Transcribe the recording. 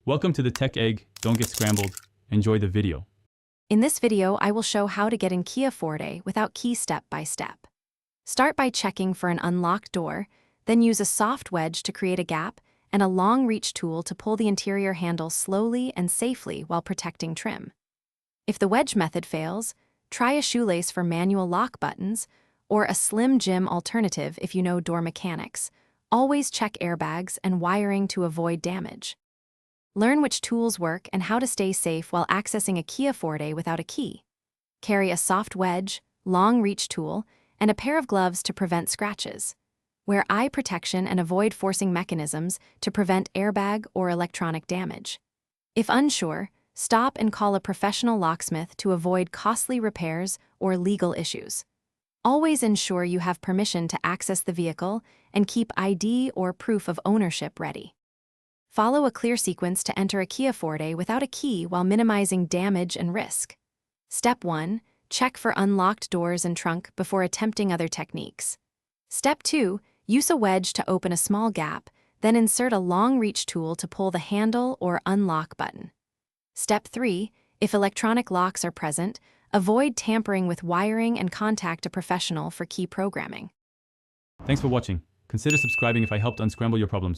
Welcome to the Tech Egg. Don't get scrambled. Enjoy the video. In this video, I will show how to get in Kia Forte without key step by step. Start by checking for an unlocked door, then use a soft wedge to create a gap and a long reach tool to pull the interior handle slowly and safely while protecting trim. If the wedge method fails, try a shoelace for manual lock buttons or a slim jim alternative if you know door mechanics. Always check airbags and wiring to avoid damage. Learn which tools work and how to stay safe while accessing a Kia Forte without a key. Carry a soft wedge, long reach tool, and a pair of gloves to prevent scratches. Wear eye protection and avoid forcing mechanisms to prevent airbag or electronic damage. If unsure, stop and call a professional locksmith to avoid costly repairs or legal issues. Always ensure you have permission to access the vehicle and keep ID or proof of ownership ready. Follow a clear sequence to enter a Kia Forte without a key while minimizing damage and risk. Step 1. Check for unlocked doors and trunk before attempting other techniques. Step 2. Use a wedge to open a small gap, then insert a long reach tool to pull the handle or unlock button. Step 3. If electronic locks are present, avoid tampering with wiring and contact a professional for key programming. Thanks for watching. Consider subscribing if I helped unscramble your problems.